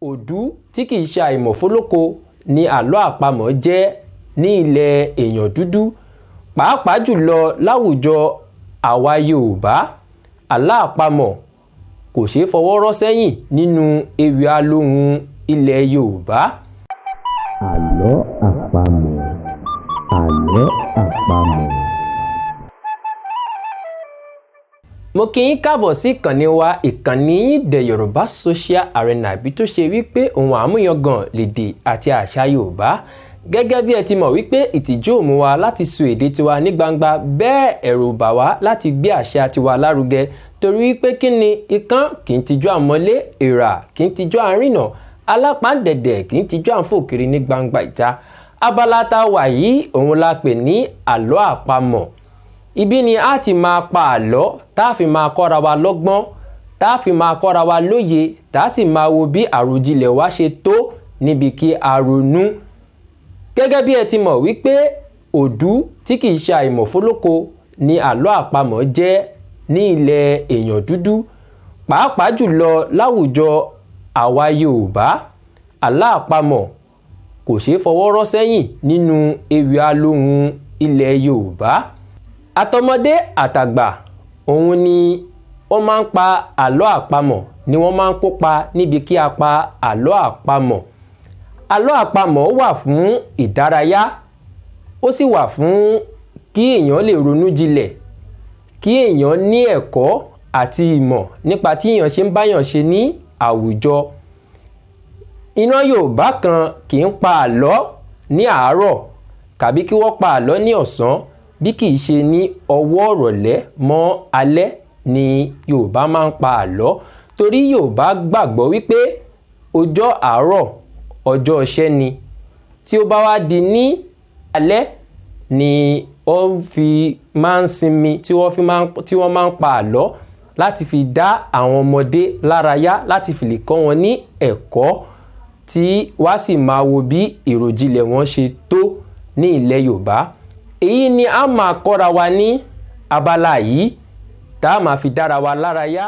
òdú tí kìí ṣe àìmọ̀fólóko ni àlọ́ àpamọ̀ jẹ́ ní ilẹ̀ èèyàn dúdú, pàápàá jùlọ láwùjọ àwa Yorùbá. Àlọ́ àpamọ̀ kò ṣeé fọwọ́ rọ́ sẹ́yìn nínú ewì alohùn ilẹ̀ Yorùbá. Àlọ́ àpamọ̀. Àlọ́ àpamọ̀. Mo kí yín káàbọ̀ sí ìkànnì wa, ìkànnì The Yorùbá Social Arena, ibi tó ṣe wípé ohun àmúyangàn lèdè àti àṣà Yorùbá. Gẹ́gẹ́ bí ẹ ti mọ̀ wípé ìtìjú ò mú wa láti sọ èdè tiwa ní gbangba, bẹ́ẹ̀ ẹ̀rù ò bà wá láti gbé àṣà tiwa lárugẹ, torí wípé kí ni ikán kì í tijú àmọ́lé, èèrà kì í tijú àrìnà, alápáǹdẹ̀dẹ̀ kì í tijú àǹfòkiri ní gbangba ìta. Abala tá a wà yìí òun la pè ní àlọ́ àpamọ̀. Ibi ni a ti máa pa àlọ́ tá a fi máa kọ́ra wa lọ́gbọ́n, tá a fi máa kọ́ra wa lóye, tá a sì máa wo bí àròjinlẹ̀ wa ṣe tó níbi kí a ronú. Gẹ́gẹ́ bí ẹ ti mọ̀ wípé òdú tí kìí ṣe àìmọ̀fólóko ni àlọ́ àpamọ̀ jẹ́ ní ilẹ̀ èèyàn dúdú, pàápàá jùlọ láwùjọ àwa Yorùbá. Àlọ́ àpamọ̀ kò ṣeé fọwọ́ rọ́ sẹ́yìn nínú ewì alohùn ilẹ̀ Yorùbá. Àtọmọdé àtàgbà òun ni wọ́n máa ń pa àlọ́ àpamọ̀, ni wọ́n máa ń kópa níbi kí a pa àlọ́ àpamọ̀. Àlọ́ àpamọ̀ wà fún ìdárayá, ó sì wà fún kí èèyàn lè ronú jinlẹ̀, kí èèyàn ní ẹ̀kọ́ àti ìmọ̀ nípa tí èèyàn ṣe ń báyàn ṣe ní àwùjọ. Iná Yorùbá kan kì í pa àlọ́ ní àárọ̀ tàbí kí wọ́n pa àlọ́ ní ọ̀sán, bí kìí ṣe ní ọwọ́ ìrọ̀lẹ́ mọ́ alẹ́ ni Yorùbá máa ń pa àlọ́, torí Yorùbá gbàgbọ́ wípé ọjọ́ àárọ̀ ọjọ́ iṣẹ́ ni, tí ó bá wá di ní alẹ́ ni wọ́n fi máa ń sinmi, tí wọ́n máa ń pa àlọ́ láti fi dá àwọn ọmọdé lárayá, láti fi lè kọ́ wọn ní ẹ̀kọ́ tí wá sì máa wo bí ìròjinlẹ̀ wọn ṣe tó ní ilẹ̀ Yorùbá. Èyí ni a máa kọ́ra wa ní abala yìí tá a máa fi dára wa lárayá.